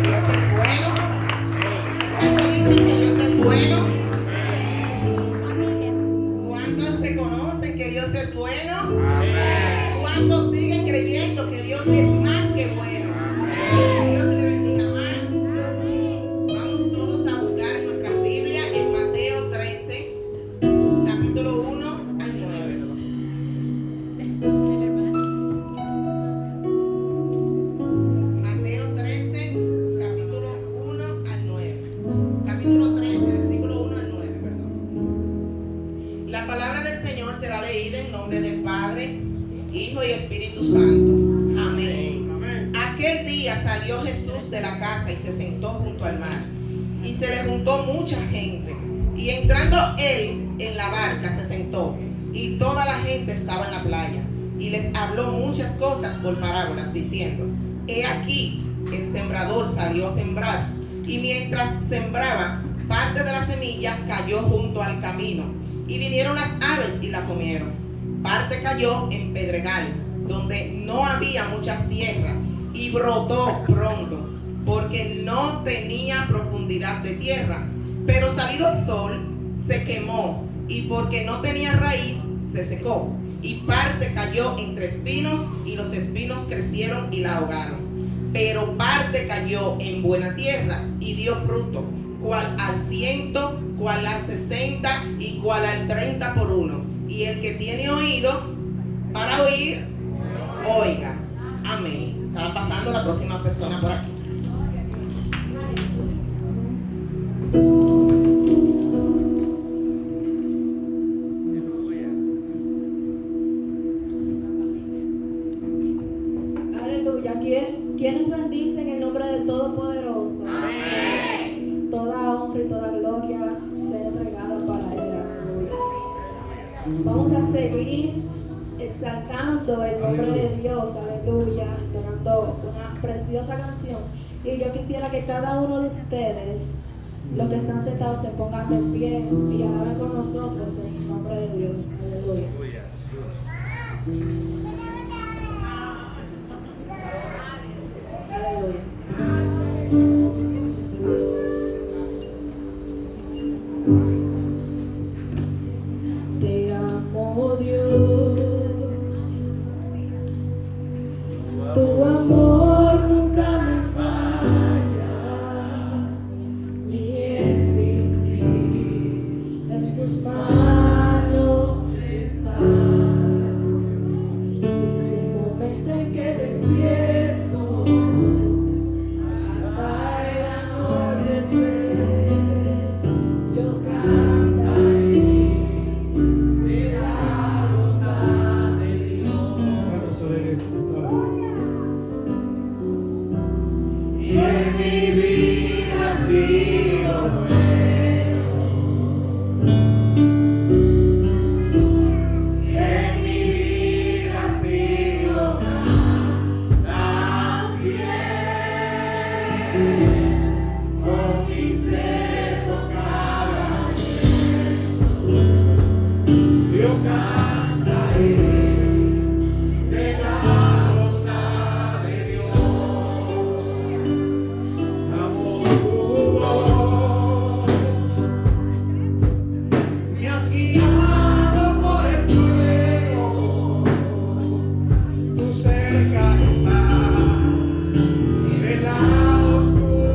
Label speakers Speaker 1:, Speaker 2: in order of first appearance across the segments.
Speaker 1: Dios es bueno. ¿Cuántos dicen que Dios es bueno? ¿Cuántos reconocen que Dios es bueno? ¿Cuántos siguen creyendo que Dios es más que bueno? Dios le bendiga más. Vamos todos a buscar nuestra Biblia en Mateo 13, capítulo 1 al 9. Mateo 13, capítulo 1 al 9. Capítulo 13, versículo 1 al 9, perdón. La palabra del Señor será leída en nombre del Padre, Hijo y Espíritu Santo. Amén. Aquel día salió Jesús de la casa y se sentó junto al mar. Y se le juntó mucha gente. Y entrando él en la barca se sentó. Y toda la gente estaba en la playa. Y les habló muchas cosas por parábolas, diciendo: He aquí, el sembrador salió a sembrar. Y mientras sembraba, parte de la semilla cayó junto al camino. Y vinieron las aves y la comieron. Parte cayó en pedregales, donde no había mucha tierra, y brotó pronto, porque no tenía profundidad de tierra. Pero salido el sol, se quemó, y porque no tenía raíz, se secó. Y parte cayó entre espinos, y los espinos crecieron y la ahogaron. Pero parte cayó en buena tierra, y dio fruto, cual al 100, cual al 60, y cual al 30 por uno. Y el que tiene oído para oír, oiga. Amén. Estará pasando la próxima persona por aquí.
Speaker 2: Aleluya. ¿Quiénes bendicen el nombre del Todopoderoso? Amén. Toda honra y toda gloria sea entregada para Él. Aleluya. Vamos a seguir exaltando el nombre de Dios, aleluya, tocando una preciosa canción. Y yo quisiera que cada uno de ustedes, los que están sentados, se pongan de pie y alaben con nosotros en el nombre de Dios, aleluya. Te amo, Dios, tu amor nunca me falla, mi existir en tus manos está. Desde el momento en que despierto hasta el anochecer, yo cantaré de la bondad de Dios. Y en mi vida has sido bueno. Y en mi vida has sido tan fiel. Con mi ser tocada yo cantaré de la bondad de Dios. Amor, tu voz me has guiado por el fuego, tú cerca estás de la oscuridad.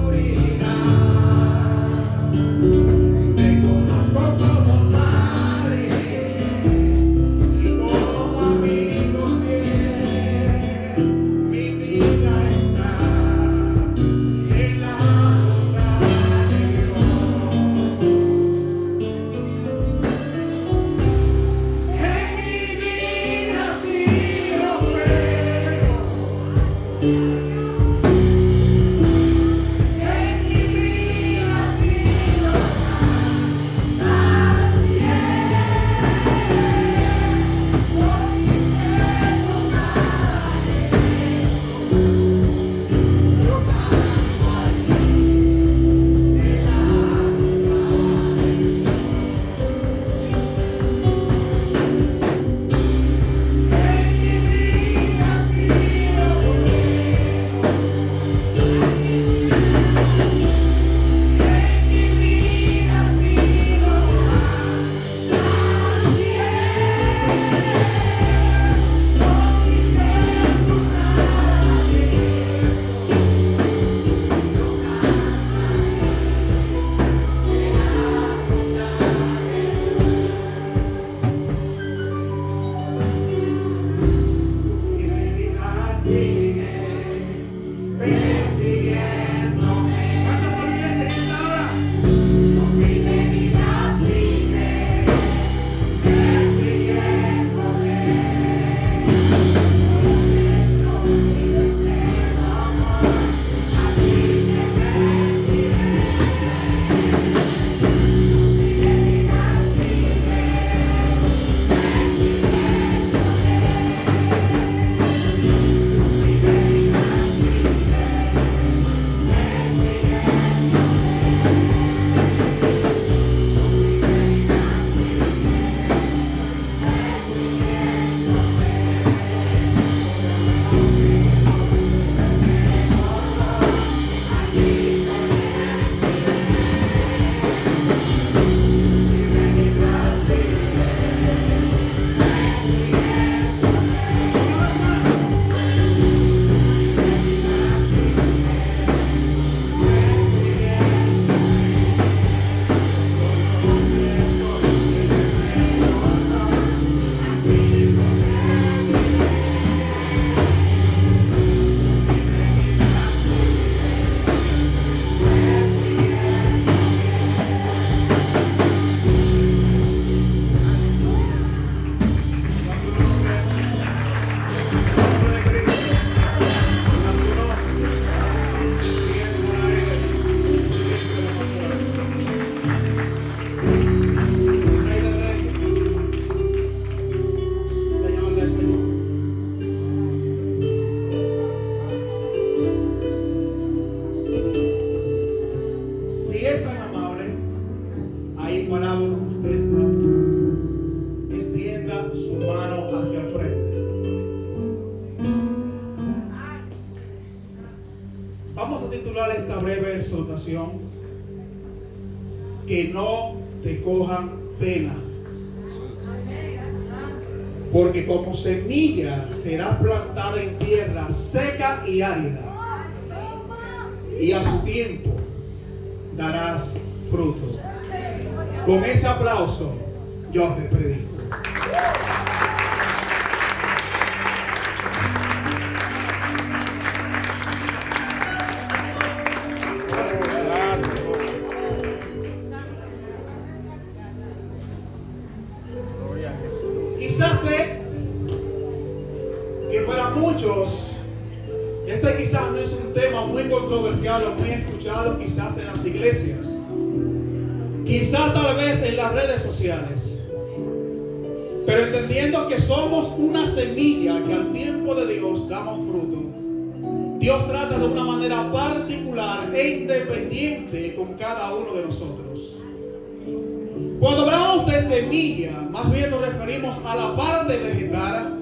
Speaker 3: Vamos a titular esta breve exhortación: que no te cojan pena. Porque como semilla serás plantada en tierra seca y árida, y a su tiempo darás fruto. Con ese aplauso yo te predico. Quizás sé que para muchos este quizás no es un tema muy controversial o muy escuchado quizás en las iglesias, quizás tal vez en las redes sociales, pero entendiendo que somos una semilla que al tiempo de Dios damos fruto. Dios trata de una manera particular e independiente con cada uno de nosotros. Cuando hablamos de semilla, más bien nos referimos a la parte vegetal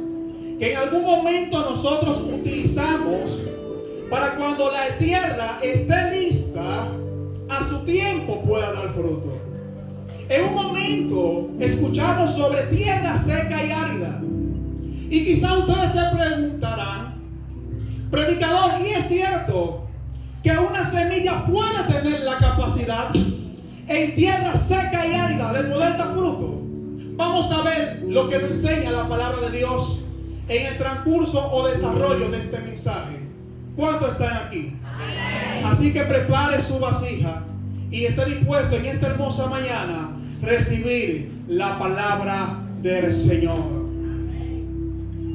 Speaker 3: que en algún momento nosotros utilizamos para cuando la tierra esté lista, a su tiempo pueda dar fruto. En un momento escuchamos sobre tierra seca y árida. Y quizá ustedes se preguntarán: predicador, ¿y es cierto que una semilla puede tener la capacidad en tierra seca y árida de poder dar fruto? Vamos a ver lo que nos enseña la palabra de Dios en el transcurso o desarrollo de este mensaje. ¿Cuántos están aquí? Así que prepare su vasija y esté dispuesto en esta hermosa mañana a recibir la palabra del Señor.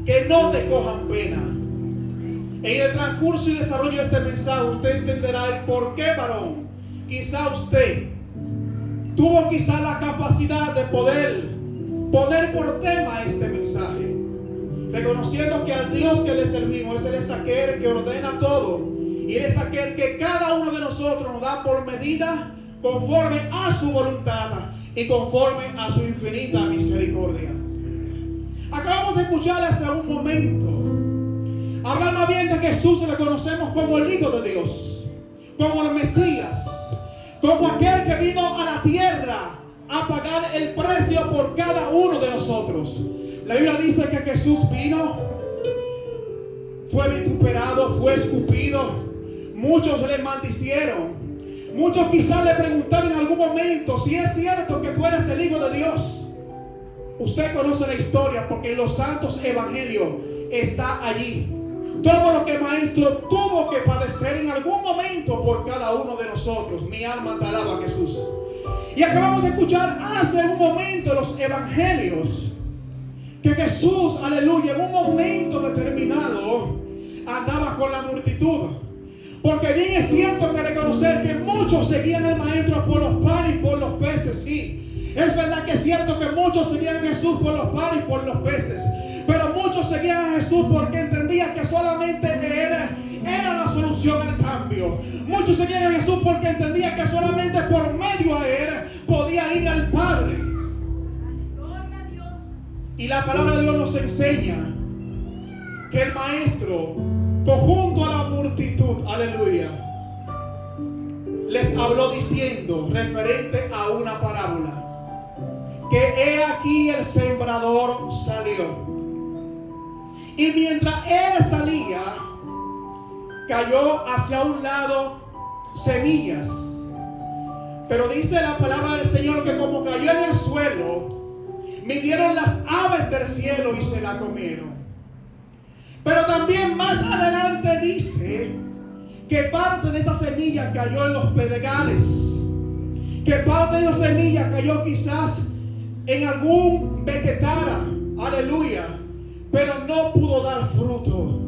Speaker 3: Que no te cojan pena. En el transcurso y desarrollo de este mensaje usted entenderá el por qué, varón, quizá usted tuvo quizá la capacidad de poder poner por tema este mensaje, reconociendo que al Dios que le servimos, Él es aquel que ordena todo, y Él es aquel que cada uno de nosotros nos da por medida conforme a su voluntad y conforme a su infinita misericordia. Acabamos de escuchar hace un momento hablar más bien de Jesús, le conocemos como el Hijo de Dios, como el Mesías, como aquel que vino a la tierra a pagar el precio por cada uno de nosotros. La Biblia dice que Jesús vino, fue vituperado, fue escupido, muchos le maldicieron, muchos quizás le preguntaban en algún momento si es cierto que tú eres el Hijo de Dios. Usted conoce la historia porque en los santos evangelios está allí todo lo que el maestro tuvo que padecer en algún momento por cada uno de nosotros. Mi alma te alaba, Jesús. Y acabamos de escuchar hace un momento los evangelios que Jesús, aleluya, en un momento determinado andaba con la multitud. Porque bien es cierto que reconocer que muchos seguían al maestro por los panes y por los peces, sí. Es verdad que es cierto que muchos seguían a Jesús por los panes y por los peces. Pero muchos seguían a Jesús porque entendían que solamente era la solución al cambio. Muchos seguían a Jesús porque entendían que solamente por medio a Él podía ir al Padre. Y la palabra de Dios nos enseña que el maestro, conjunto a la multitud, aleluya, les habló diciendo, referente a una parábola, que he aquí el sembrador salió. Y mientras él salía, cayó hacia un lado semillas. Pero dice la palabra del Señor que como cayó en el suelo, vinieron las aves del cielo y se la comieron. Pero también más adelante dice que parte de esa semilla cayó en los pedregales, que parte de esa semilla cayó quizás en algún vegetal, aleluya, pero no pudo dar fruto.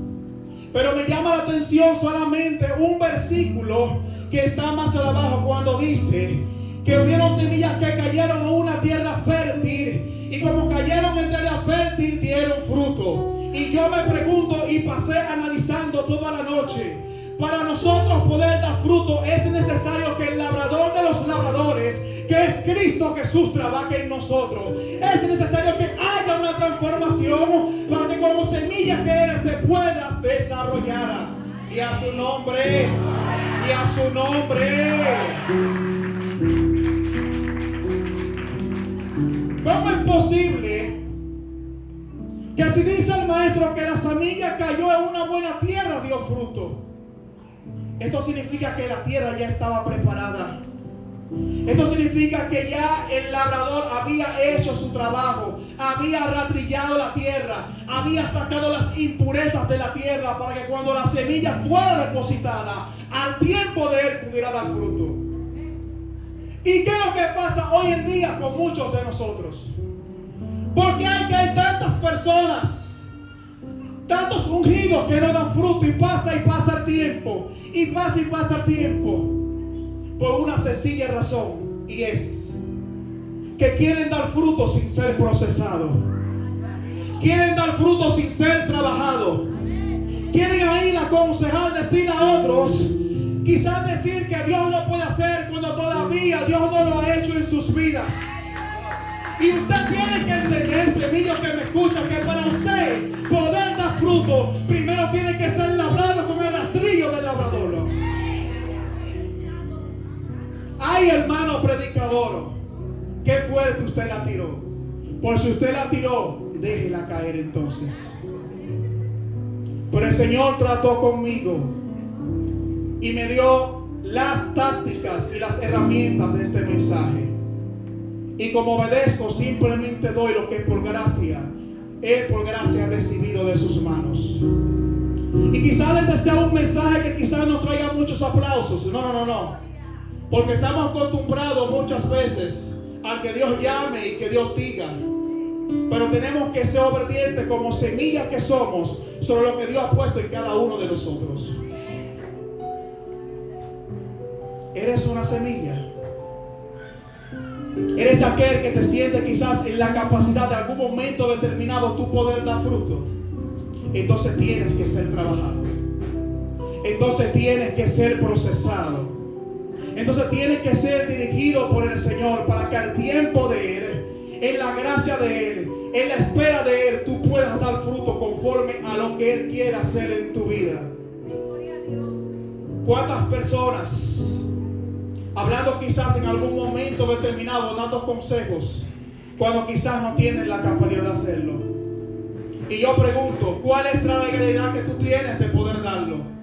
Speaker 3: Pero me llama la atención solamente un versículo que está más abajo, cuando dice que hubieron semillas que cayeron en una tierra fértil, y como cayeron en tierra fértil dieron fruto. Y yo me pregunto, y pasé analizando toda la noche, para nosotros poder dar fruto es necesario que el labrador de los labradores, que es Cristo Jesús, trabaje en nosotros. Es necesario que haya una transformación para que como semilla que eres te puedas desarrollar. Y a su nombre. Y a su nombre. ¿Cómo es posible que si dice el maestro que la semilla cayó en una buena tierra, dio fruto? Esto significa que la tierra ya estaba preparada. Esto significa que ya el labrador había hecho su trabajo, había rastrillado la tierra, había sacado las impurezas de la tierra para que cuando la semilla fuera depositada, al tiempo de él pudiera dar fruto. ¿Y qué es lo que pasa hoy en día con muchos de nosotros? Porque hay tantas personas, tantos ungidos que no dan fruto, y pasa el tiempo, y pasa el tiempo, por una sencilla razón, y es que quieren dar fruto sin ser procesados, quieren dar fruto sin ser trabajados, quieren ir a aconsejar, decir a otros, quizás decir que Dios lo puede hacer cuando todavía Dios no lo ha hecho en sus vidas. Y usted tiene que entender, semillas que me escuchan, que para usted poder dar fruto, primero tiene que ser labrado con el rastrillo del labrador. Ay, hermano predicador, qué fuerte usted la tiró. Por si usted la tiró, déjela caer entonces. Pero el Señor trató conmigo y me dio las tácticas y las herramientas de este mensaje. Y como obedezco, simplemente doy lo que por gracia, Él por gracia ha recibido de sus manos. Y quizás este sea un mensaje que quizás no traiga muchos aplausos. No. Porque estamos acostumbrados muchas veces a que Dios llame y que Dios diga. Pero tenemos que ser obedientes como semillas que somos sobre lo que Dios ha puesto en cada uno de nosotros. Eres una semilla. Eres aquel que te siente quizás en la capacidad de algún momento determinado tú poder dar fruto. Entonces tienes que ser trabajado. Entonces tienes que ser procesado. Entonces tienes que ser dirigido por el Señor para que al tiempo de Él, en la gracia de Él, en la espera de Él, tú puedas dar fruto conforme a lo que Él quiera hacer en tu vida. ¿Cuántas personas, hablando quizás en algún momento determinado, dando consejos, cuando quizás no tienen la capacidad de hacerlo? Y yo pregunto, ¿cuál es la legalidad que tú tienes de poder darlo?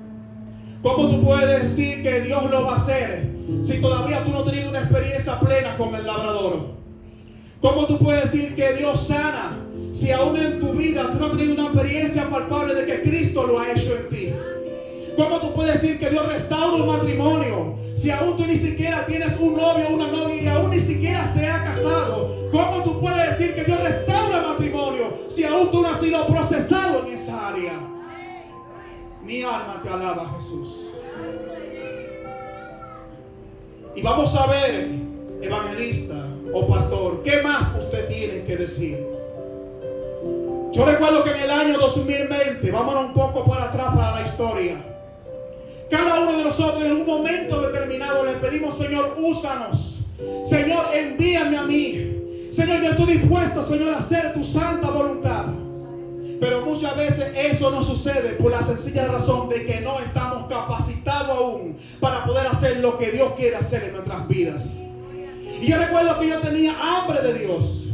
Speaker 3: ¿Cómo tú puedes decir que Dios lo va a hacer si todavía tú no has tenido una experiencia plena con el labrador? ¿Cómo tú puedes decir que Dios sana si aún en tu vida tú no has tenido una experiencia palpable de que Cristo lo ha hecho en ti? ¿Cómo tú puedes decir que Dios restaura un matrimonio si aún tú ni siquiera tienes un novio o una novia y aún ni siquiera te has casado? ¿Cómo tú puedes decir que Dios restaura el matrimonio si aún tú no has sido procesado en esa área? Mi alma te alaba, Jesús. Y vamos a ver, evangelista o pastor, ¿qué más usted tiene que decir? Yo recuerdo que en el año 2020, vámonos un poco para atrás para la historia, cada uno de nosotros en un momento determinado le pedimos: Señor, úsanos. Señor, envíame a mí. Señor, yo estoy dispuesto, Señor, a hacer tu santa voluntad. Pero muchas veces eso no sucede por la sencilla razón de que no estamos capacitados aún para poder hacer lo que Dios quiere hacer en nuestras vidas. Y yo recuerdo que yo tenía hambre de Dios.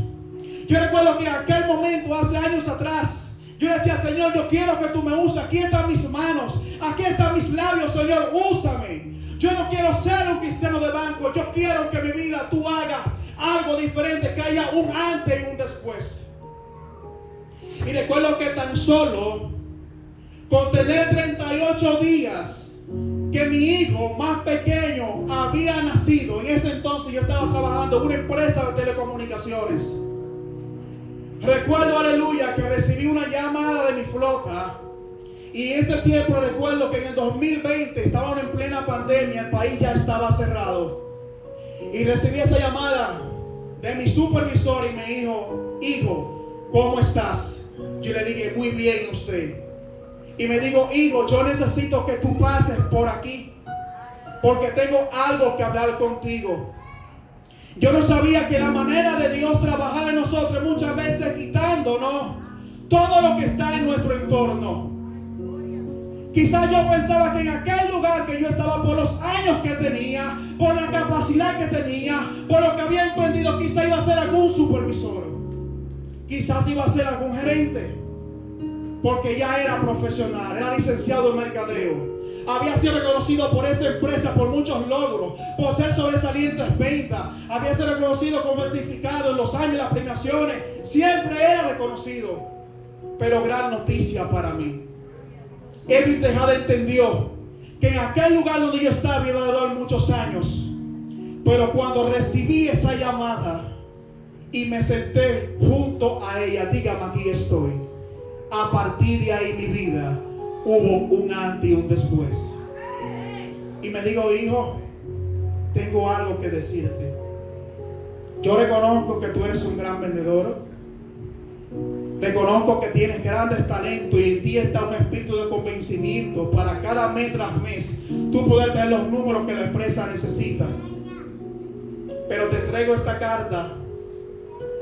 Speaker 3: Yo recuerdo que en aquel momento, hace años atrás, yo decía: Señor, yo quiero que tú me uses. Aquí están mis manos, aquí están mis labios, Señor, úsame. Yo no quiero ser un cristiano de banco. Yo quiero que en mi vida tú hagas algo diferente, que haya un antes y un después. Y recuerdo que tan solo con tener 38 días que mi hijo más pequeño había nacido, en ese entonces yo estaba trabajando en una empresa de telecomunicaciones. Recuerdo, aleluya, que recibí una llamada de mi flota. Y en ese tiempo recuerdo que en el 2020 estaban en plena pandemia, el país ya estaba cerrado. Y recibí esa llamada de mi supervisor y me dijo: hijo, ¿cómo estás? Yo le dije: muy bien, usted. Y me dijo: hijo, yo necesito que tú pases por aquí, porque tengo algo que hablar contigo. Yo no sabía que la manera de Dios trabajar en nosotros muchas veces quitándonos todo lo que está en nuestro entorno, Quizás yo pensaba que en aquel lugar que yo estaba, por los años que tenía, por la capacidad que tenía, por lo que había emprendido, quizás iba a ser algún supervisor, quizás iba a ser algún gerente, porque ya era profesional, era licenciado en mercadeo. Había sido reconocido por esa empresa por muchos logros, por ser sobresaliente en ventas. Había sido reconocido como certificado en los años de las premiaciones. Siempre era reconocido. Pero gran noticia para mí. Edwin Tejada entendió que en aquel lugar donde yo estaba iba a durar muchos años. Pero cuando recibí esa llamada y me senté junto a ella, dígame, aquí estoy. A partir de ahí mi vida hubo un antes y un después. Y me dijo, hijo, tengo algo que decirte. Yo reconozco que tú eres un gran vendedor. Reconozco que tienes grandes talentos y en ti está un espíritu de convencimiento para cada mes tras mes tú poder tener los números que la empresa necesita. Pero te traigo esta carta.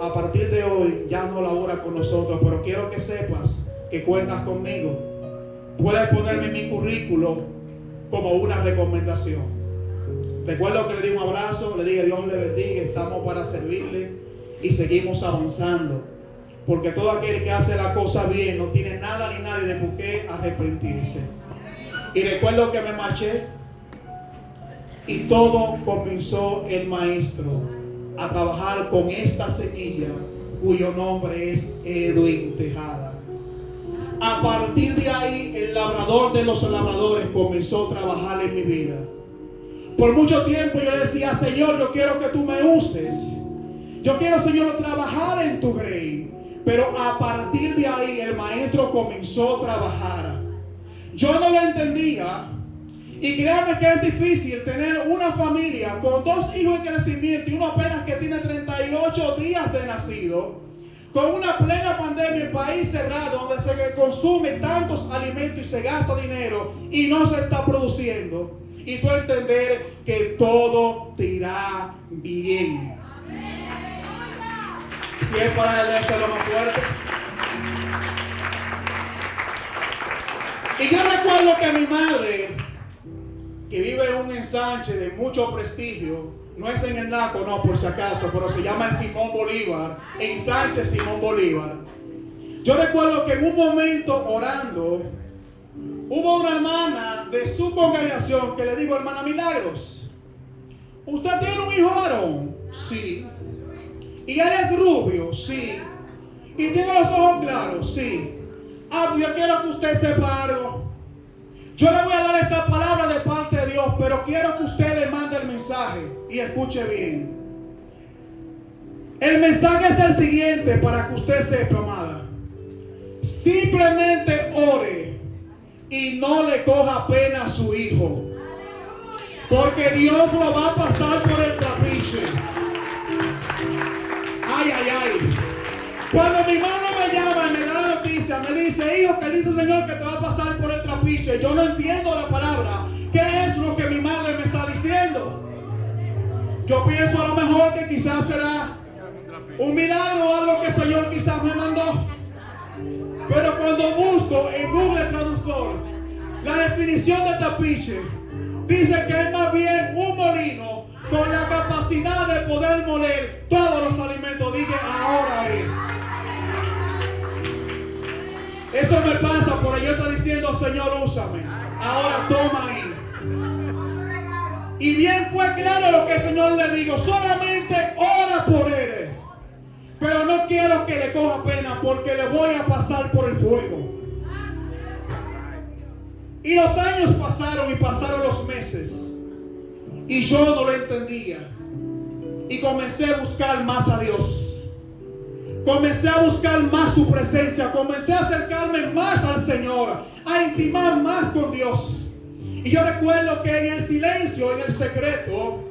Speaker 3: A partir de hoy ya no labora con nosotros, pero quiero que sepas que cuentas conmigo. Puedes ponerme en mi currículo como una recomendación. Recuerdo que le di un abrazo, le dije Dios le bendiga, estamos para servirle y seguimos avanzando. Porque todo aquel que hace la cosa bien no tiene nada ni nadie de por qué arrepentirse. Y recuerdo que me marché y todo comenzó el maestro a trabajar con esta semilla cuyo nombre es Edwin Tejada. A partir de ahí, el labrador de los labradores comenzó a trabajar en mi vida. Por mucho tiempo yo le decía, Señor, yo quiero que tú me uses. Yo quiero, Señor, trabajar en tu reino. Pero a partir de ahí, el maestro comenzó a trabajar. Yo no lo entendía. Y créanme que es difícil tener una familia con 2 hijos en crecimiento y uno apenas que tiene 38 días de nacido. Con una plena pandemia en país cerrado donde se consume tantos alimentos y se gasta dinero y no se está produciendo. Y tú entender que todo te irá bien. Si es para él, eso es lo más fuerte. Y yo recuerdo que mi madre, que vive en un ensanche de mucho prestigio, no es en el Naco, no, por si acaso, pero se llama el Simón Bolívar, ensanche Simón Bolívar. Yo recuerdo que en un momento orando, hubo una hermana de su congregación que le dijo, hermana Milagros, ¿usted tiene un hijo varón? Sí. ¿Y él es rubio? Sí. ¿Y tiene los ojos claros? Sí. Ah, yo quiero que usted sepa algo. Yo le voy a dar esta palabra de parte de Dios, pero quiero que usted le mande el mensaje y escuche bien. El mensaje es el siguiente para que usted sepa, amada. Simplemente ore y no le coja pena a su hijo, porque Dios lo va a pasar por el trapiche. Ay, ay, ay. Cuando mi hermano me llama y me da la noticia, me dice, hijo, que dice el Señor que te va a pasar por el trapiche. Yo no entiendo la palabra. ¿Qué es lo que mi madre me está diciendo? Yo pienso a lo mejor que quizás será un milagro o algo que el Señor quizás me mandó. Pero cuando busco en Google Traductor la definición de tapiche, dice que es más bien un molino con la capacidad de poder moler todos los alimentos. Dije, ahora es. Eso me pasa por yo estoy diciendo, Señor, úsame. Ahora toma ahí. Y bien fue claro lo que el Señor le dijo. Solamente ora por él. Pero no quiero que le coja pena porque le voy a pasar por el fuego. Y los años pasaron y pasaron los meses. Y yo no lo entendía. Y comencé a buscar más a Dios. Comencé a buscar más su presencia. Comencé a acercarme más al Señor. A intimar más con Dios. Y yo recuerdo que en el silencio, en el secreto,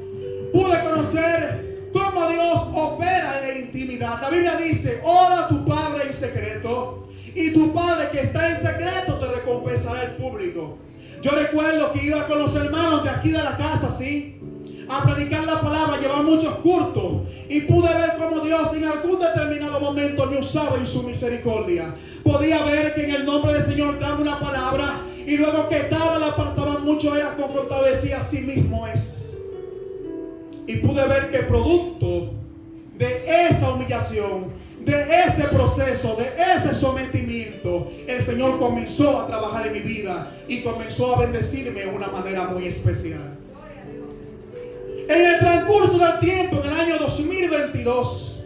Speaker 3: pude conocer cómo Dios opera en la intimidad. La Biblia dice, ora a tu Padre en secreto, y tu Padre que está en secreto te recompensará el público. Yo recuerdo que iba con los hermanos de aquí de la casa, ¿sí?, a predicar la palabra, llevar muchos cultos, y pude ver cómo Dios en algún determinado momento me usaba en su misericordia. Podía ver que en el nombre del Señor daba una palabra Y luego que estaba, la apartaba mucho, era confrontado y decía, así mismo es. Y pude ver que producto de esa humillación, de ese proceso, de ese sometimiento, el Señor comenzó a trabajar en mi vida y comenzó a bendecirme de una manera muy especial. En el transcurso del tiempo, en el año 2022,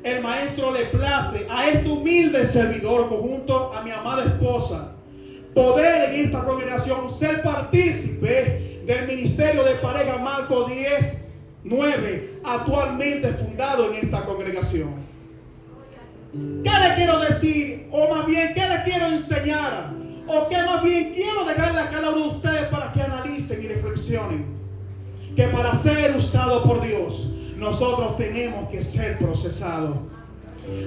Speaker 3: el maestro le place a este humilde servidor, junto a mi amada esposa, poder en esta congregación ser partícipe del ministerio de pareja Marco 10:9, actualmente fundado en esta congregación. ¿Qué le quiero decir? O más bien, ¿qué le quiero enseñar? O qué más bien quiero dejarle a cada uno de ustedes para que analicen y reflexionen. Que para ser usado por Dios, nosotros tenemos que ser procesados.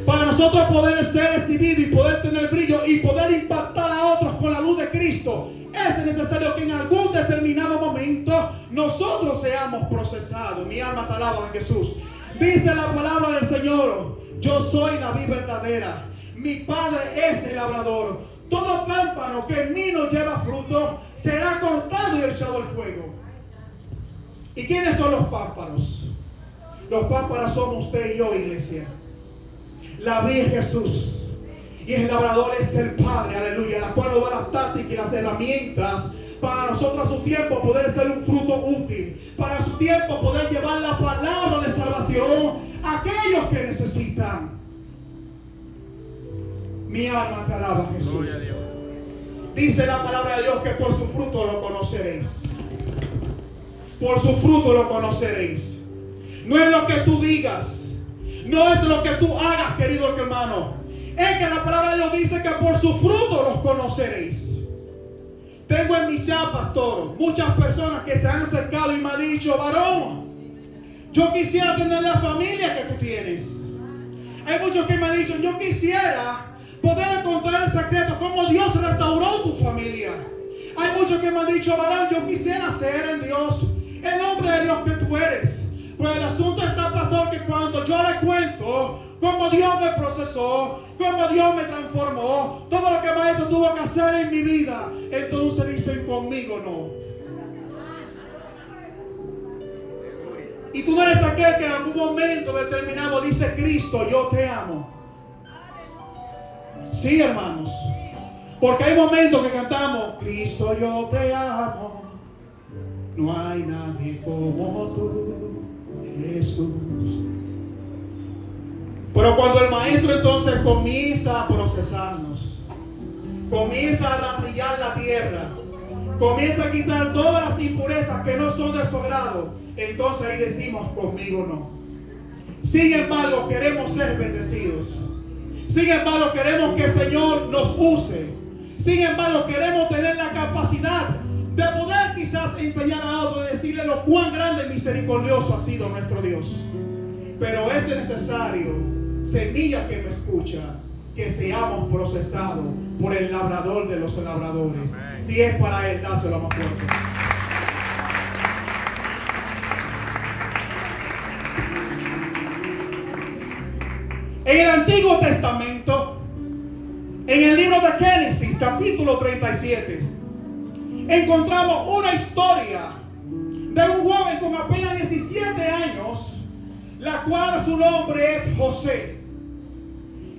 Speaker 3: Para nosotros poder ser recibidos y poder tener brillo y poder impactar a otros con la luz de Cristo, es necesario que en algún determinado momento nosotros seamos procesados. Mi alma te alaba, Jesús. Dice la palabra del Señor: yo soy la vid verdadera, mi Padre es el labrador. Todo pámpano que en mí no lleva fruto será cortado y echado al fuego. ¿Y quiénes son los pámpanos? Los pámpanos somos usted y yo, iglesia. La vid es Jesús y el labrador es el Padre, aleluya, la cual nos da las tácticas y las herramientas para nosotros a su tiempo poder ser un fruto útil, para su tiempo poder llevar la palabra de salvación a aquellos que necesitan. Mi alma te alaba, Jesús. Dice la palabra de Dios que por su fruto lo conoceréis. Por su fruto lo conoceréis. No es lo que tú digas, no es lo que tú hagas, querido hermano. Es que la palabra de Dios dice que por su fruto los conoceréis. Tengo en mi chat, pastor, muchas personas que se han acercado y me han dicho: varón, yo quisiera tener la familia que tú tienes. Hay muchos que me han dicho: yo quisiera poder encontrar el secreto, cómo Dios restauró tu familia. Hay muchos que me han dicho: varón, yo quisiera ser en Dios, el hombre de Dios que tú eres. Pero el asunto está, pastor, que cuando yo le cuento cómo Dios me procesó, cómo Dios me transformó, todo lo que maestro tuvo que hacer en mi vida, entonces dicen: conmigo no. Y tú no eres aquel que en algún momento determinado dice: Cristo, yo te amo. Sí, hermanos, porque hay momentos que cantamos: Cristo, yo te amo, no hay nadie como tú, Jesús. Pero cuando el maestro entonces comienza a procesarnos, comienza a ladrillar la tierra, comienza a quitar todas las impurezas que no son de su agrado, entonces ahí decimos: conmigo no. Sin embargo, queremos ser bendecidos. Sin embargo, queremos que el Señor nos use. Sin embargo, queremos tener la capacidad de poder quizás enseñar a otro y decirle lo cuán grande y misericordioso ha sido nuestro Dios. Pero es necesario, semilla que me escucha, que seamos procesados por el labrador de los labradores. Amén. Si es para Él, dáselo más fuerte. En el Antiguo Testamento, en el libro de Génesis, capítulo 37, encontramos una historia de un joven con apenas 17 años, la cual su nombre es José.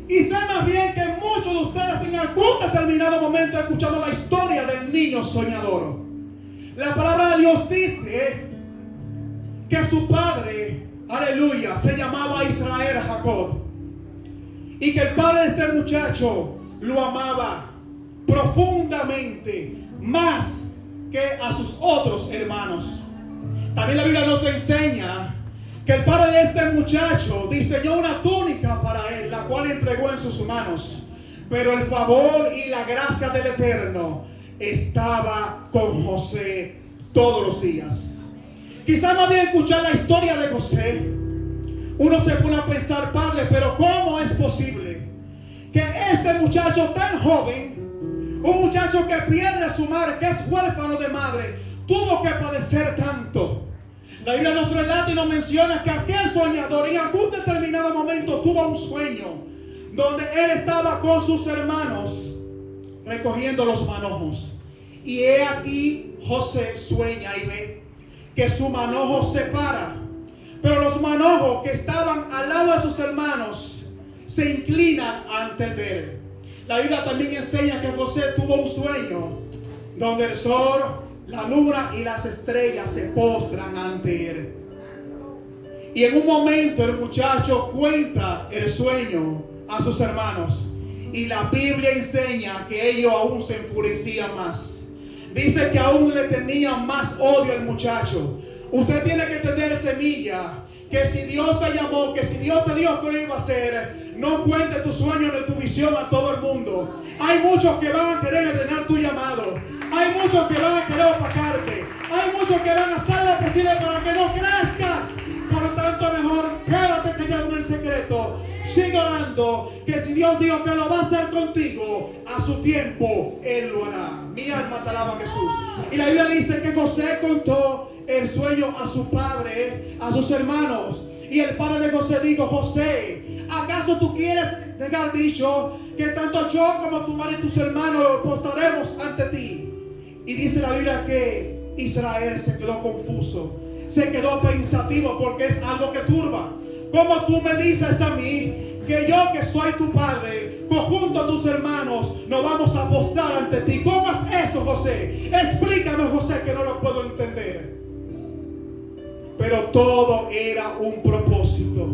Speaker 3: Y sé más bien que muchos de ustedes en algún determinado momento han escuchado la historia del niño soñador. La palabra de Dios dice que su padre, aleluya, se llamaba Israel Jacob. Y que el padre de este muchacho lo amaba profundamente, más que a sus otros hermanos. También la Biblia nos enseña que el padre de este muchacho diseñó una túnica para él, la cual entregó en sus manos. Pero el favor y la gracia del Eterno estaba con José todos los días. Quizás no había escuchado la historia de José. Uno se pone a pensar: padre, pero ¿cómo es posible que este muchacho tan joven, un muchacho que pierde a su madre, que es huérfano de madre, tuvo que padecer tanto? La Biblia nos relata y nos menciona que aquel soñador en algún determinado momento tuvo un sueño donde él estaba con sus hermanos recogiendo los manojos. Y he aquí José sueña y ve que su manojo se para, pero los manojos que estaban al lado de sus hermanos se inclinan ante él. La Biblia también enseña que José tuvo un sueño donde el sol, la luna y las estrellas se postran ante él. Y en un momento el muchacho cuenta el sueño a sus hermanos. Y la Biblia enseña que ellos aún se enfurecían más. Dice que aún le tenían más odio al muchacho. Usted tiene que tener semilla. Que si Dios te llamó, que si Dios te dijo que lo iba a hacer, no cuente tu sueño ni tu visión a todo el mundo. Hay muchos que van a querer detener tu llamado. Hay muchos que van a querer opacarte. Hay muchos que van a hacer lo posible para que no crezcas. Por lo tanto, mejor quédate callado en el secreto. Sigue orando, que si Dios dijo que lo va a hacer contigo, a su tiempo Él lo hará. Mi alma te alaba, Jesús. Y la Biblia dice que José contó el sueño a su padre, a sus hermanos. Y el padre de José dijo: José, ¿acaso tú quieres dejar dicho que tanto yo como tu madre y tus hermanos lo postraremos ante ti? Y dice la Biblia que Israel se quedó confuso, se quedó pensativo, porque es algo que turba. ¿Cómo tú me dices a mí que yo, que soy tu padre, conjunto a tus hermanos, nos vamos a postrar ante ti? ¿Cómo es eso, José? Explícame, José, que no lo puedo entender. Pero todo era un propósito.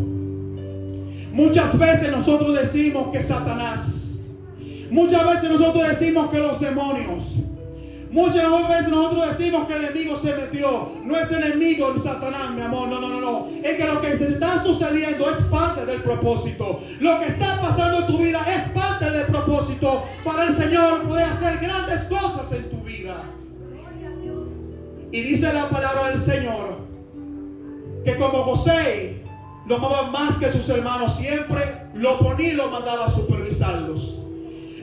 Speaker 3: Muchas veces nosotros decimos que Satanás, muchas veces nosotros decimos que los demonios, muchas veces nosotros decimos que el enemigo se metió. No es enemigo ni Satanás, mi amor. No. Es que lo que te está sucediendo es parte del propósito. Lo que está pasando en tu vida es parte del propósito para el Señor poder hacer grandes cosas en tu vida. Y dice la palabra del Señor que como José lo amaba más que sus hermanos, siempre lo ponía y lo mandaba a supervisarlos.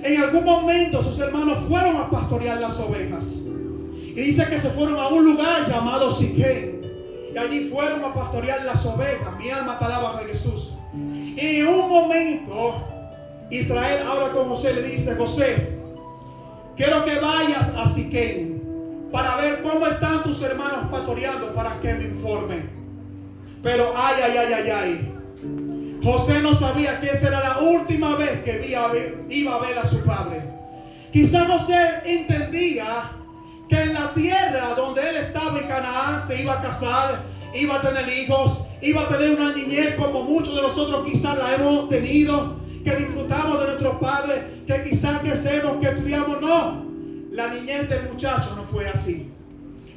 Speaker 3: En algún momento sus hermanos fueron a pastorear las ovejas. Y dice que se fueron a un lugar llamado Siquén. Y allí fueron a pastorear las ovejas. Mi alma te alaba, Jesús. Y en un momento Israel habla con José y le dice: José, quiero que vayas a Siquén para ver cómo están tus hermanos pastoreando, para que me informen. Pero ay. José no sabía que esa era la última vez que iba a ver a su padre. Quizás José entendía que en la tierra donde él estaba, en Canaán, se iba a casar, iba a tener hijos, iba a tener una niñez como muchos de nosotros quizás la hemos tenido, que disfrutamos de nuestros padres, que quizás crecemos, que estudiamos. No, la niñez del muchacho no fue así.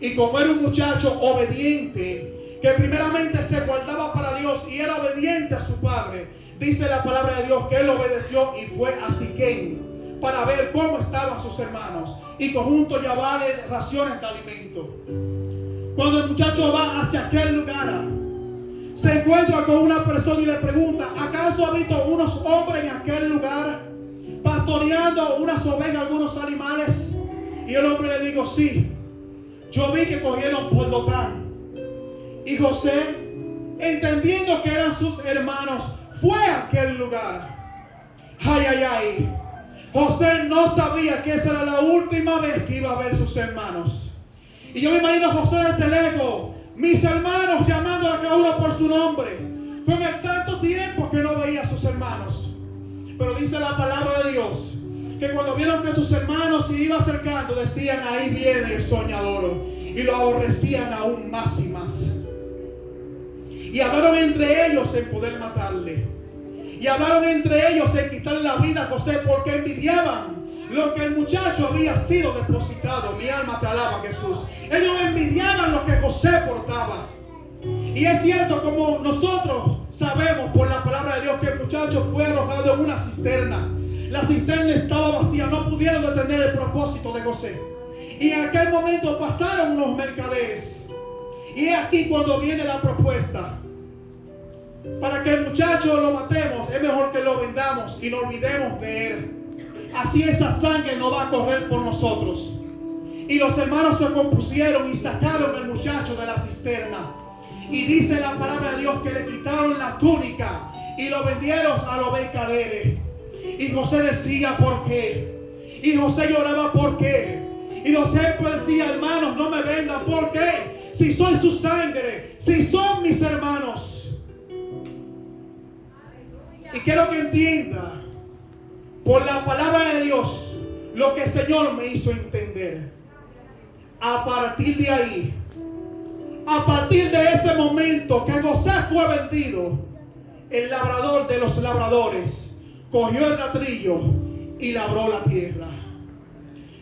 Speaker 3: Y como era un muchacho obediente, que primeramente se guardaba para Dios y era obediente a su padre, dice la palabra de Dios que él obedeció y fue a Siquén para ver cómo estaban sus hermanos y conjunto llevarle raciones de alimento. Cuando el muchacho va hacia aquel lugar, se encuentra con una persona y le pregunta: ¿acaso ha visto unos hombres en aquel lugar pastoreando unas ovejas, algunos animales? Y el hombre le dijo: sí, yo vi que cogieron por Dotán. Y José, entendiendo que eran sus hermanos, fue a aquel lugar. Ay. José no sabía que esa era la última vez que iba a ver sus hermanos. Y yo me imagino a José desde lejos, mis hermanos llamando a cada uno por su nombre, con el tanto tiempo que no veía a sus hermanos. Pero dice la palabra de Dios que cuando vieron que sus hermanos se iban acercando, decían: ahí viene el soñador. Y lo aborrecían aún más y más. Y hablaron entre ellos en poder matarle. Y hablaron entre ellos en quitarle la vida a José, porque envidiaban lo que el muchacho había sido depositado. Mi alma te alaba, Jesús. Ellos envidiaban lo que José portaba. Y es cierto, como nosotros sabemos por la palabra de Dios, que el muchacho fue arrojado en una cisterna. La cisterna estaba vacía, no pudieron detener el propósito de José. Y en aquel momento pasaron unos mercaderes. Y es aquí cuando viene la propuesta. Para que el muchacho lo matemos, es mejor que lo vendamos y nos olvidemos de él. Así esa sangre no va a correr por nosotros. Y los hermanos se compusieron y sacaron al muchacho de la cisterna. Y dice la palabra de Dios que le quitaron la túnica y lo vendieron a los mercaderes. Y José decía: ¿por qué? Y José lloraba: ¿por qué? Y José pues decía, hermanos, no me vendan. ¿Por qué? Si soy su sangre, si son mis hermanos. Y quiero que entienda, por la palabra de Dios, lo que el Señor me hizo entender. A partir de ahí, a partir de ese momento que José fue vendido, el labrador de los labradores cogió el ladrillo y labró la tierra.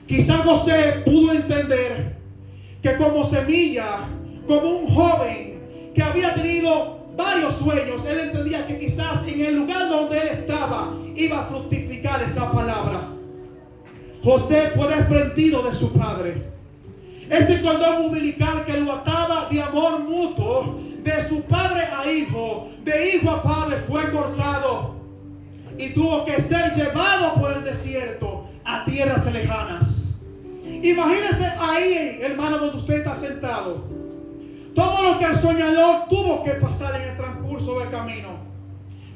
Speaker 3: Quizás José pudo entender que como semilla, como un joven que había tenido varios sueños, él entendía que quizás en el lugar donde él estaba iba a fructificar esa palabra. José fue desprendido de su padre. Ese cordón umbilical que lo ataba de amor mutuo, de su padre a hijo, de hijo a padre, fue cortado y tuvo que ser llevado por el desierto a tierras lejanas. Imagínese ahí, hermano, donde usted está sentado, todo lo que el soñador tuvo que pasar en el transcurso del camino.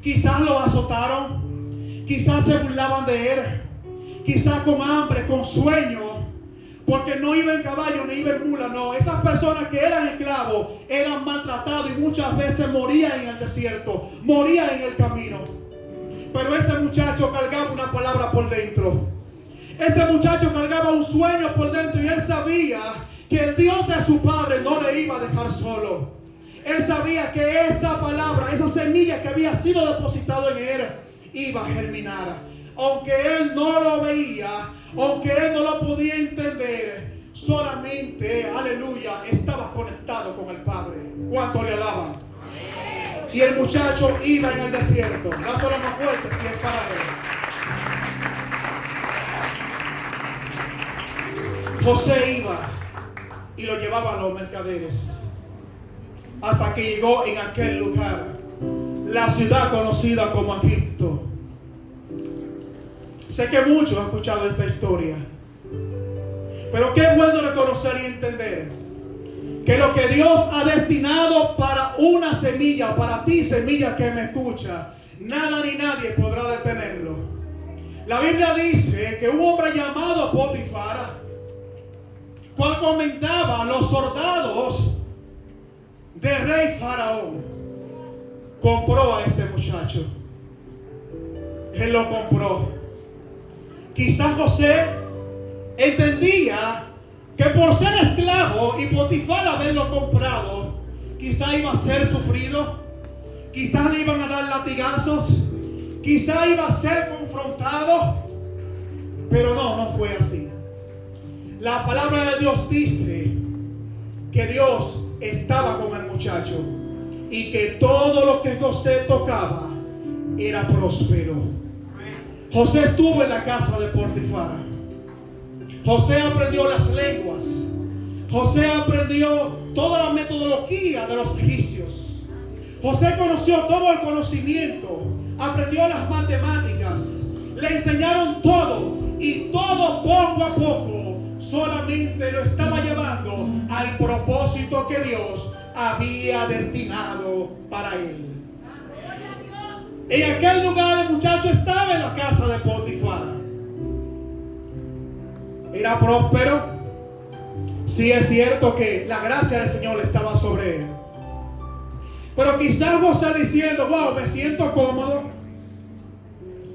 Speaker 3: Quizás lo azotaron, quizás se burlaban de él, quizás con hambre, con sueño, porque no iba en caballo ni iba en mula. No, esas personas que eran esclavos eran maltratados y muchas veces morían en el desierto, morían en el camino. Pero este muchacho cargaba una palabra por dentro. Este muchacho cargaba un sueño por dentro y él sabía que el Dios de su padre no le iba a dejar solo. Él sabía que esa palabra, esa semilla que había sido depositada en él, iba a germinar. Aunque él no lo veía, aunque él no lo podía entender, solamente, aleluya, estaba conectado con el Padre. ¿Cuánto le alaban? Y el muchacho iba en el desierto. No solo más fuerte, si es para él. José iba y lo llevaba a los mercaderes hasta que llegó en aquel lugar, la ciudad conocida como Egipto. Sé que muchos han escuchado esta historia, pero qué bueno reconocer y entender que lo que Dios ha destinado para una semilla, para ti semilla que me escucha, nada ni nadie podrá detenerlo. La Biblia dice que un hombre llamado Potifar, cual comentaba los soldados del rey Faraón, compró a este muchacho. Él lo compró. Quizás José entendía que por ser esclavo y Potifar haberlo comprado, quizás iba a ser sufrido, quizás le iban a dar latigazos, quizás iba a ser confrontado, pero no fue así. La palabra de Dios dice que Dios estaba con el muchacho y que todo lo que José tocaba era próspero. José estuvo en la casa de Potifar. José aprendió las lenguas. José aprendió toda la metodología de los egipcios. José conoció todo el conocimiento. Aprendió las matemáticas. Le enseñaron todo. Y todo poco a poco solamente lo estaba llevando al propósito que Dios había destinado para él. En aquel lugar el muchacho estaba en la casa de Potifar. Era próspero. Sí, es cierto que la gracia del Señor estaba sobre él. Pero quizás José diciendo, wow, me siento cómodo.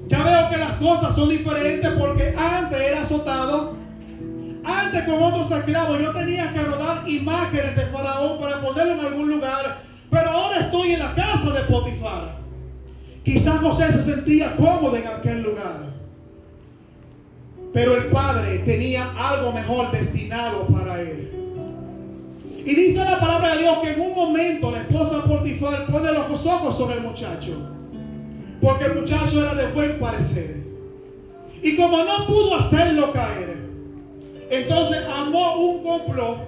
Speaker 3: Ya veo que las cosas son diferentes porque antes era azotado. Antes con otros esclavos yo tenía que rodar imágenes de Faraón para ponerlo en algún lugar. Pero ahora estoy en la casa de Potifar. Quizás José se sentía cómodo en aquel lugar. Pero el padre tenía algo mejor destinado para él. Y dice la palabra de Dios que en un momento la esposa de Potifar pone los ojos sobre el muchacho. Porque el muchacho era de buen parecer. Y como no pudo hacerlo caer, entonces armó un complot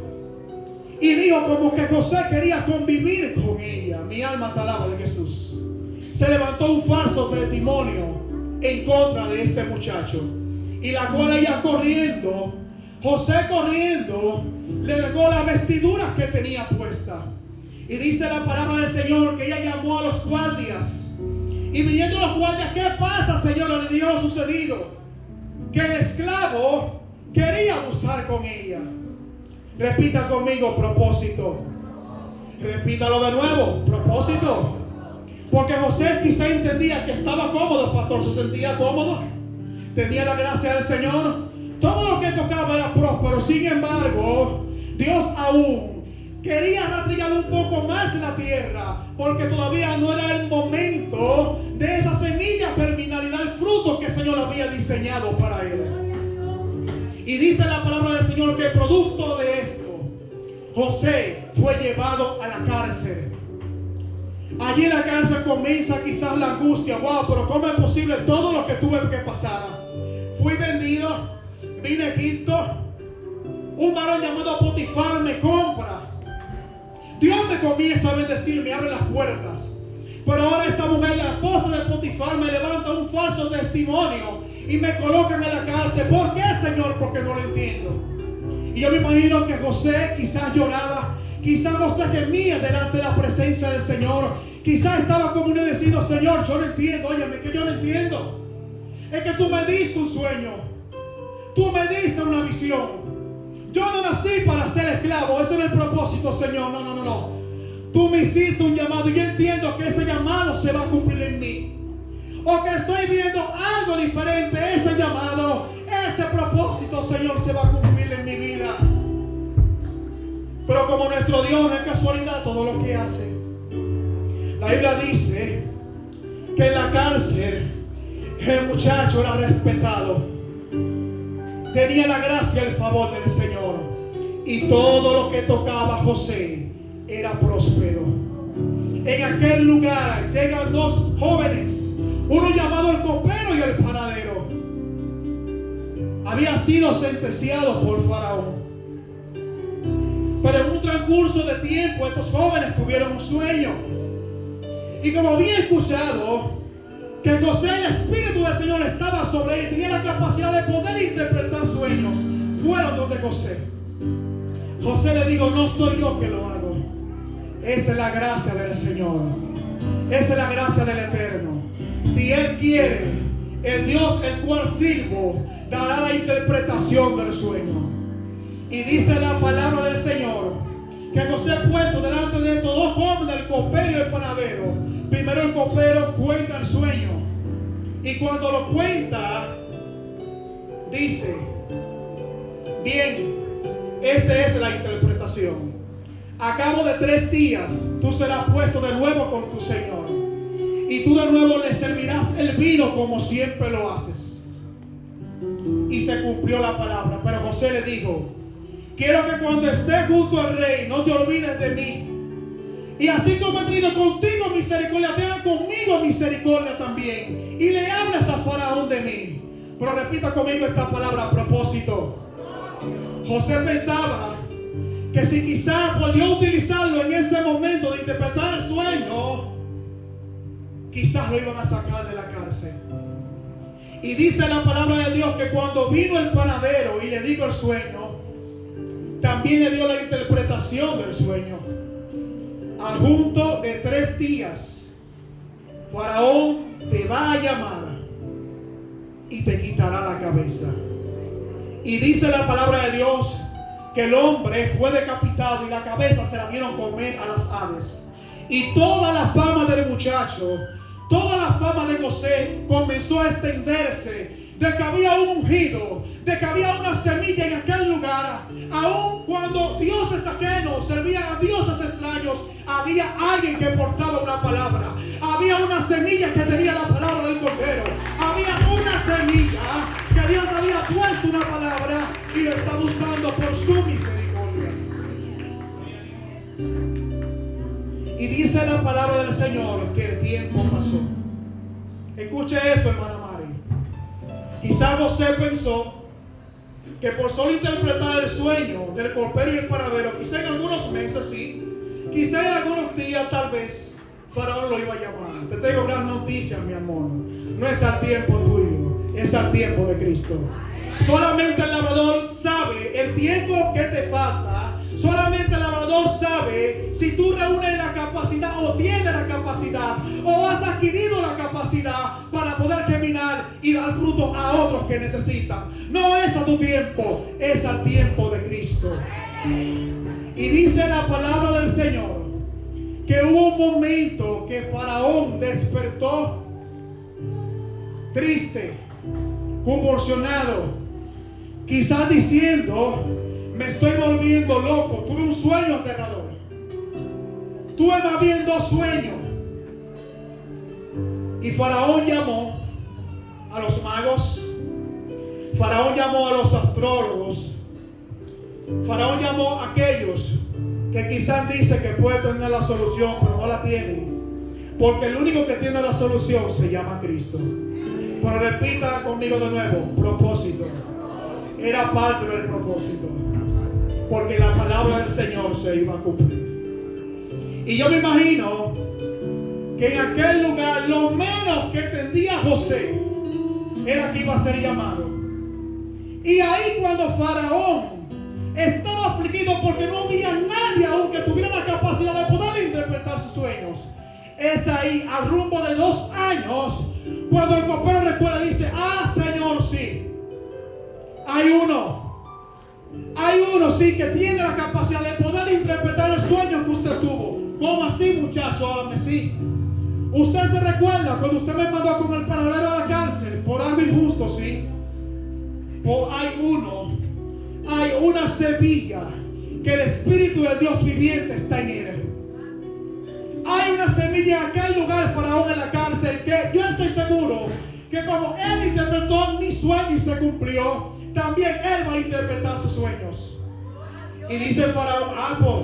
Speaker 3: y dijo como que José quería convivir con ella. Mi alma te alaba de Jesús. Se levantó un falso testimonio en contra de este muchacho. Y la cual ella corriendo, José corriendo, le dejó las vestiduras que tenía puesta. Y dice la palabra del Señor que ella llamó a los guardias. Y viniendo los guardias, ¿qué pasa, Señor? Le dijo lo sucedido. Que el esclavo quería abusar con ella. Repita conmigo, propósito. Repítalo de nuevo, propósito. Porque José quizá entendía que estaba cómodo, pastor, se sentía cómodo, tenía la gracia del Señor, todo lo que tocaba era próspero. Sin embargo, Dios aún quería rastrillar un poco más la tierra, porque todavía no era el momento de esa semilla germinar y dar el fruto que el Señor había diseñado para él. Y dice la palabra del Señor que producto de esto, José fue llevado a la cárcel. Allí en la cárcel comienza quizás la angustia. Wow, pero ¿cómo es posible todo lo que tuve que pasar? Fui vendido, vine a Egipto, un varón llamado Potifar me compra. Dios me comienza a bendecir, me abre las puertas. Pero ahora esta mujer, la esposa de Potifar, me levanta un falso testimonio y me colocan en la cárcel. ¿Por qué, Señor? Porque no lo entiendo. Y yo me imagino que José quizás lloraba, quizás José gemía delante de la presencia del Señor, quizás estaba como un diciendo: Señor, yo no entiendo, óyeme, que yo no entiendo. Es que tú me diste un sueño, tú me diste una visión. Yo no nací para ser esclavo, ese no es el propósito, Señor. No. Tú me hiciste un llamado y yo entiendo que ese llamado se va a cumplir en mí. O que estoy viendo algo diferente, ese llamado, ese propósito, Señor, se va a cumplir en mi vida. Pero como nuestro Dios no es casualidad todo lo que hace. La Biblia dice que en la cárcel el muchacho era respetado, tenía la gracia y el favor del Señor, y todo lo que tocaba José era próspero. En aquel lugar llegan dos jóvenes, uno llamado el copero y el panadero. Había sido sentenciado por Faraón. Pero en un transcurso de tiempo estos jóvenes tuvieron un sueño. Y como había escuchado que José, el Espíritu del Señor estaba sobre él y tenía la capacidad de poder interpretar sueños, fueron donde José. José le dijo: no soy yo que lo hago. Esa es la gracia del Señor. Esa es la gracia del Eterno. Si Él quiere, el Dios el cual sirvo dará la interpretación del sueño. Y dice la palabra del Señor que José puesto delante de estos dos jóvenes, el copero y el panadero. Primero el copero cuenta el sueño, y cuando lo cuenta dice: bien, esta es la interpretación. A cabo de 3 días tú serás puesto de nuevo con tu Señor, y tú de nuevo le servirás el vino como siempre lo haces. Y se cumplió la palabra. Pero José le dijo: quiero que cuando estés junto al rey no te olvides de mí. Y así como he tenido contigo misericordia, tenga conmigo misericordia también. Y le hables a Faraón de mí. Pero repita conmigo esta palabra: propósito. José pensaba que si quizás podía utilizarlo en ese momento de interpretar el sueño, quizás lo iban a sacar de la cárcel. Y dice la palabra de Dios que cuando vino el panadero y le dijo el sueño, también le dio la interpretación del sueño. Al junto de 3 días, Faraón te va a llamar y te quitará la cabeza. Y dice la palabra de Dios que el hombre fue decapitado y la cabeza se la dieron comer a las aves. Y toda la fama del muchacho, toda la fama de José comenzó a extenderse, de que había un ungido, de que había una semilla en aquel lugar. Aun cuando dioses ajenos servían a dioses extraños, había alguien que portaba una palabra. Había una semilla que tenía la palabra del Cordero. Había una semilla que Dios había puesto una palabra y lo estaba usando por su misericordia. Y dice la palabra del Señor que el tiempo pasó. Escuche esto, hermana Mari. Quizás José pensó que por solo interpretar el sueño del copero y el panadero, quizá en algunos meses sí, quizá en algunos días tal vez Faraón lo iba a llamar. Te tengo gran noticia, mi amor. No es al tiempo tuyo, es al tiempo de Cristo. Solamente el labrador sabe el tiempo que te falta. Solamente el labrador sabe si tú reúnes la capacidad o tienes la capacidad capacidad o has adquirido la capacidad para poder caminar y dar fruto a otros que necesitan. No es a tu tiempo, es al tiempo de Cristo. Y dice la palabra del Señor que hubo un momento que Faraón despertó triste, convulsionado, quizás diciendo: me estoy volviendo loco, tuve un sueño aterrador. Tuve más bien 2 sueños. Y Faraón llamó a los magos, Faraón llamó a los astrólogos, Faraón llamó a aquellos que quizás dicen que puede tener la solución, pero no la tienen, porque el único que tiene la solución se llama Cristo. Pero repita conmigo de nuevo: propósito. Era parte del propósito, porque la palabra del Señor se iba a cumplir. Y yo me imagino que en aquel lugar lo menos que entendía José era que iba a ser llamado. Y ahí, cuando Faraón estaba afligido porque no había nadie aún que tuviera la capacidad de poder interpretar sus sueños, es ahí, al rumbo de 2 años, cuando el copero recuerda y dice: ah, Señor, sí, hay uno sí que tiene la capacidad de poder interpretar el sueño que usted tuvo. ¿Cómo así, muchacho? Háblame, sí. Usted se recuerda cuando usted me mandó con el panadero a la cárcel por algo injusto, sí. O hay una semilla que el Espíritu de Dios viviente está en él. Hay una semilla en aquel lugar, Faraón, en la cárcel, que yo estoy seguro que como él interpretó mi sueño y se cumplió, también él va a interpretar sus sueños. Y dice el Faraón: ah, pues,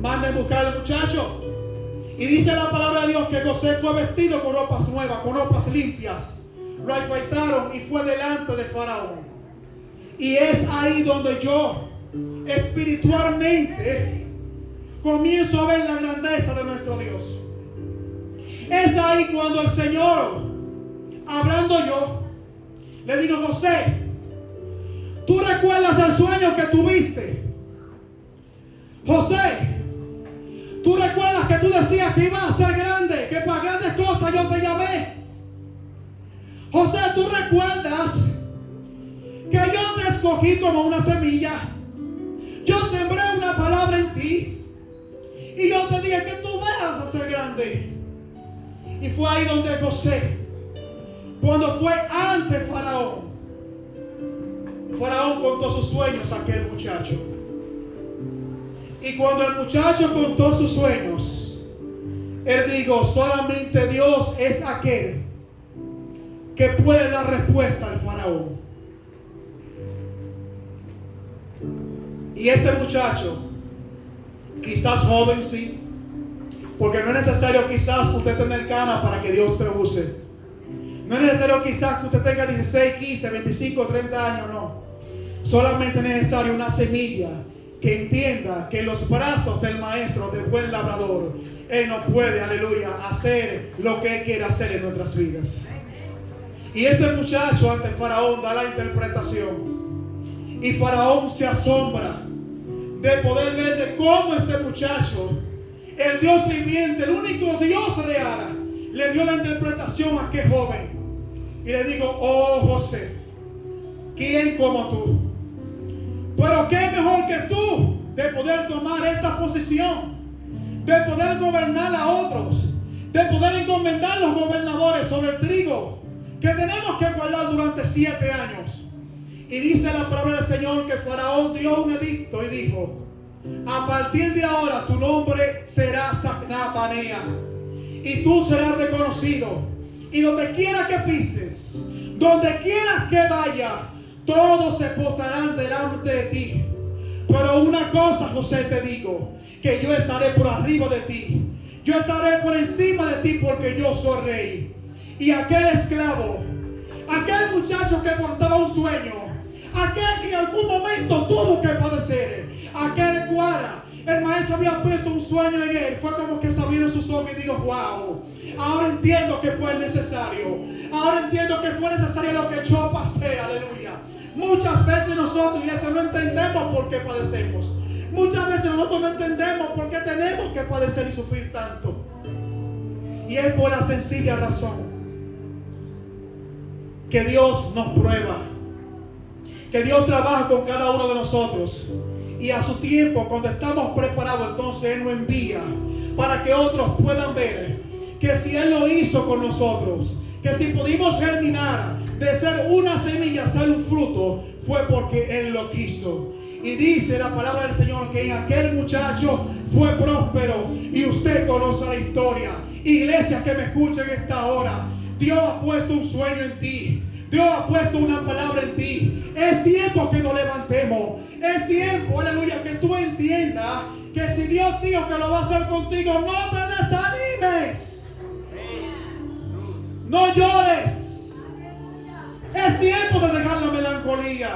Speaker 3: manden buscar al muchacho. Y dice la palabra de Dios que José fue vestido con ropas nuevas, con ropas limpias. Lo afeitaron y fue delante de Faraón. Y es ahí donde yo espiritualmente comienzo a ver la grandeza de nuestro Dios. Es ahí cuando el Señor, hablando yo, le digo: José, ¿tú recuerdas el sueño que tuviste? José, ¿tú recuerdas que tú decías que ibas a ser grande, que para grandes cosas yo te llamé? José, ¿tú recuerdas que yo te escogí como una semilla? Yo sembré una palabra en ti y yo te dije que tú vas a ser grande. Y fue ahí donde José, cuando fue ante Faraón, Faraón contó sus sueños a aquel muchacho. Y cuando el muchacho contó sus sueños, él dijo: solamente Dios es aquel que puede dar respuesta al Faraón. Y este muchacho, quizás joven, sí, porque no es necesario quizás usted tener canas para que Dios te use. No es necesario quizás que usted tenga 16, 15, 25, 30 años, no. Solamente es necesario una semilla que entienda que en los brazos del maestro, del buen labrador, él no puede, aleluya, hacer lo que él quiere hacer en nuestras vidas. Y este muchacho ante Faraón da la interpretación. Y Faraón se asombra de poder ver de cómo este muchacho, el Dios viviente, el único Dios real, le dio la interpretación a aquel joven. Y le digo: oh José, ¿quién como tú? Pero qué mejor que tú de poder tomar esta posición, de poder gobernar a otros, de poder encomendar los gobernadores sobre el trigo que tenemos que guardar durante 7 años. Y dice la palabra del Señor que Faraón dio un edicto y dijo: a partir de ahora tu nombre será Safnapanea y tú serás reconocido, y donde quiera que pises, donde quiera que vaya, todos se postrarán delante de ti. Pero una cosa, José, te digo: que yo estaré por arriba de ti, yo estaré por encima de ti, porque yo soy rey. Y aquel esclavo, aquel muchacho que portaba un sueño, aquel que en algún momento tuvo que padecer, aquel cual el maestro había puesto un sueño en él, fue como que se abrieron sus ojos y dijo: wow, ahora entiendo que fue necesario, ahora entiendo que fue necesario lo que yo pasé, aleluya. Muchas veces nosotros, iglesia, no entendemos por qué padecemos. Muchas veces nosotros no entendemos por qué tenemos que padecer y sufrir tanto. Y es por la sencilla razón que Dios nos prueba, que Dios trabaja con cada uno de nosotros. Y a su tiempo, cuando estamos preparados, entonces Él nos envía para que otros puedan ver que si Él lo hizo con nosotros, que si pudimos germinar, de ser una semilla, ser un fruto, fue porque Él lo quiso. Y dice la palabra del Señor que en aquel muchacho fue próspero. Y usted conoce la historia. Iglesia que me escucha en esta hora, Dios ha puesto un sueño en ti. Dios ha puesto una palabra en ti. Es tiempo que nos levantemos. Es tiempo, aleluya, que tú entiendas que si Dios dijo que lo va a hacer contigo, no te desanimes. No llores. Es tiempo de dejar la melancolía.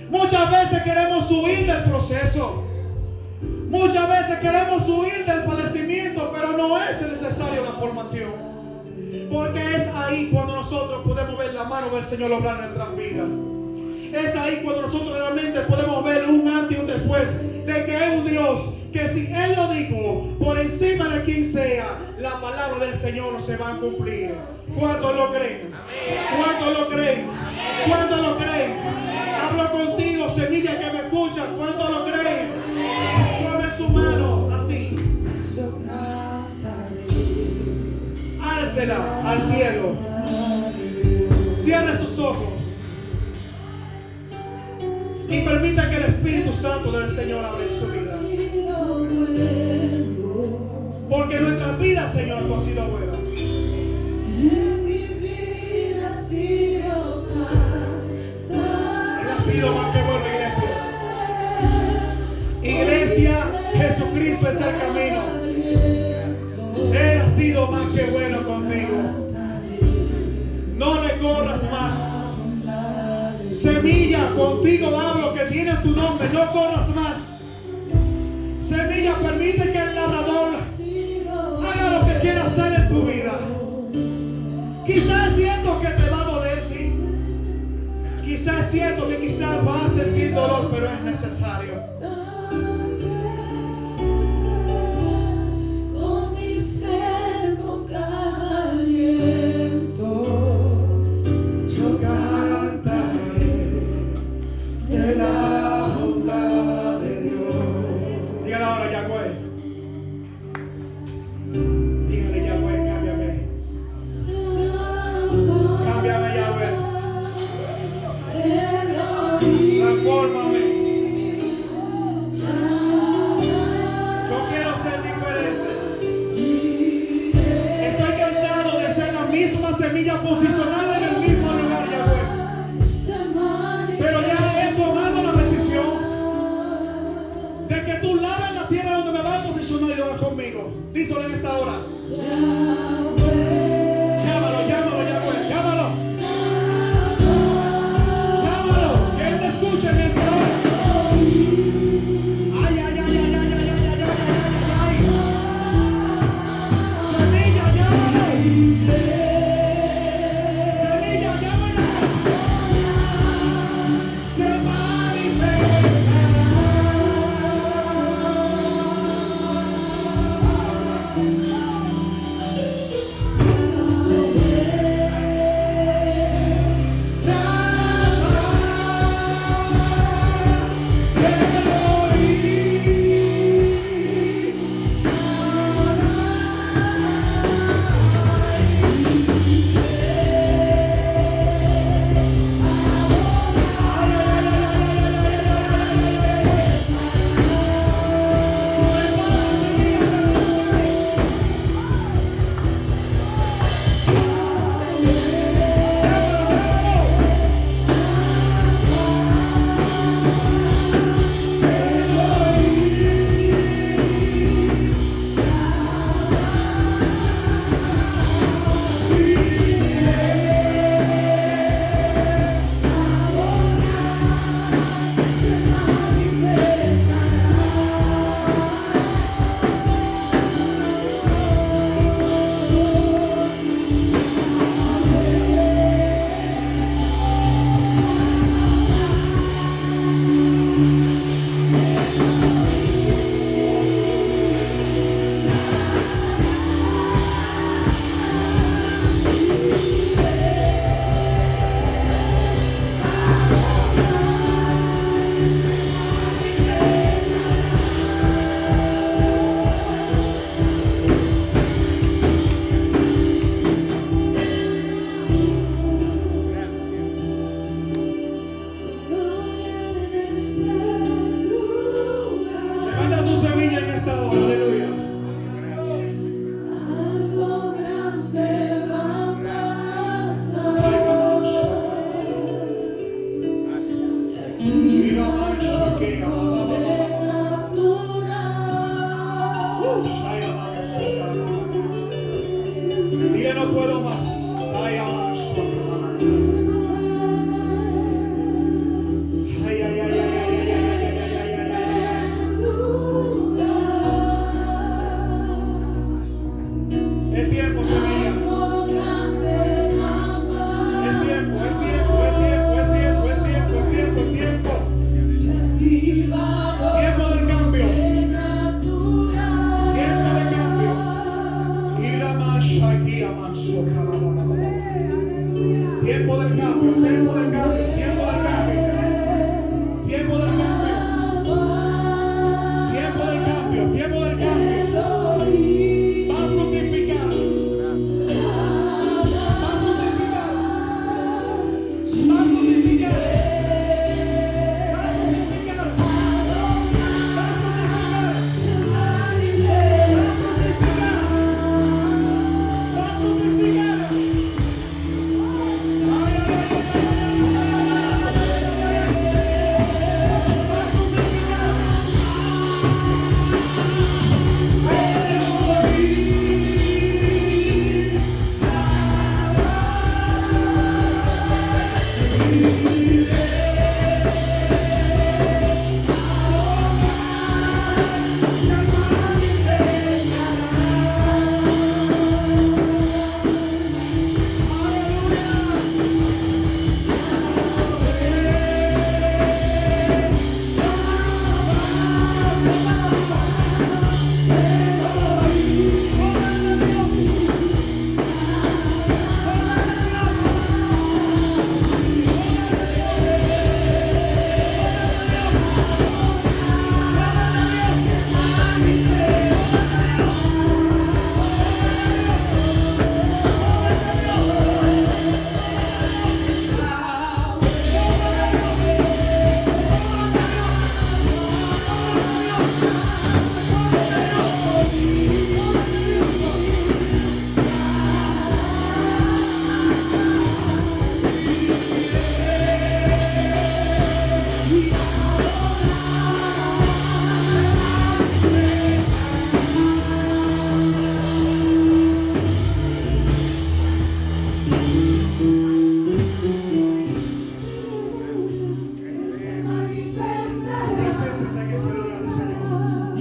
Speaker 3: Muchas veces queremos huir del proceso. Muchas veces queremos huir del padecimiento, pero no es necesario la formación. Porque es ahí cuando nosotros podemos ver la mano del Señor obrar en nuestras vidas. Es ahí cuando nosotros realmente podemos ver un antes y un después de que es un Dios que si Él lo dijo, por encima de quien sea, la palabra del Señor se va a cumplir. ¿Cuántos lo creen? ¿Cuántos lo creen? ¿Cuántos lo creen? Hablo contigo, semilla que me escucha. ¿Cuántos lo creen? Tome su mano así. Álcela al cielo. Cierre sus ojos. Y permita que el Espíritu Santo del Señor hable en su vida. Porque nuestras vidas, Señor, no ha sido buena. Él ha sido más que bueno, iglesia. Iglesia, Jesucristo es el camino. Él ha sido más que bueno contigo. No le corras más. Semilla, contigo hablo que tiene tu nombre. No corras más. Semilla, permite que el labrador haga lo que quiera hacer en tu vida. Quizás es cierto que te va a doler, sí. Quizás es cierto que quizás vas a sentir dolor, pero es necesario.
Speaker 4: Con mi ser, con cada aliento, yo cantaré de la bondad de Dios.
Speaker 3: Dígale ahora, Yahweh. Dígale, Yahweh, cámbiame. Cámbiame, Yahweh. Transfórmame. Yo quiero ser diferente. Estoy cansado de ser la misma semilla posicionada en el mismo lugar, Yahweh. Pero ya he tomado la decisión de que tú laves la tierra donde me vas a posicionar y lo hagas conmigo. Díselo en esta hora. Llámalo, llámalo, Yahweh, llámalo. Llámalo, que Él te escuche en esta hora. Ay, ay, ay, ay, ay, ay, ay, ay, ay, ay, ay. Semilla, llámale. Semilla, llámale. Se manifiesta.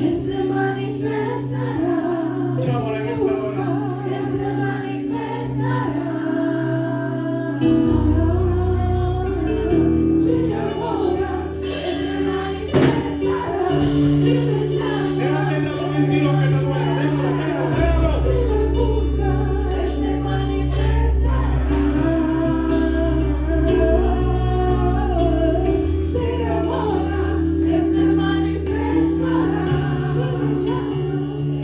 Speaker 4: Él se manifestará.
Speaker 3: Llámale en esta hora.
Speaker 4: Él se manifestará. Si le adora, Él se manifestará. Si le llama,
Speaker 3: Déjame transmitir lo que te duele. Déjalo.
Speaker 4: si le busca, Él se manifestará. Si le adora, Él se manifestará. Si le llama,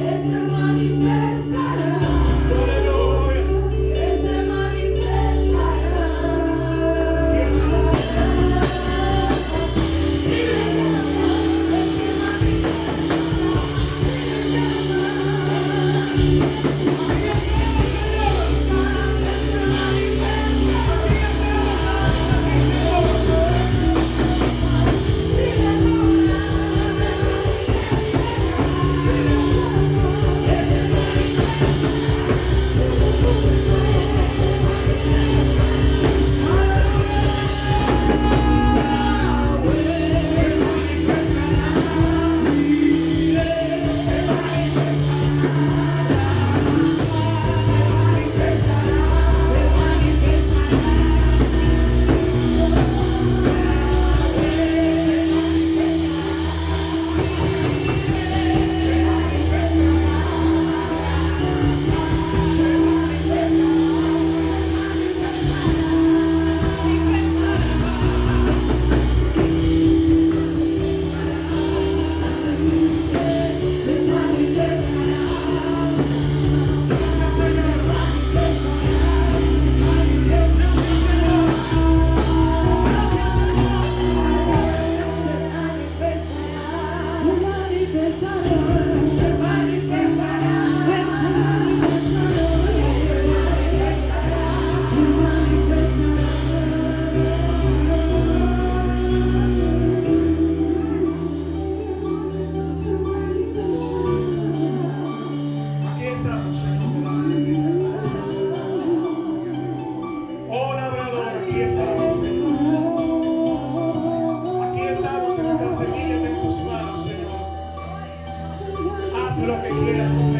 Speaker 4: Él se manifestará. Si le busca, Él se manifestará. Si le llama, Él se
Speaker 3: Aquí estamos, Señor. Oh, labrador, aquí estamos, Señor. Aquí estamos en nuestra semilla en tus manos, Señor. Haz lo que quieras hacer.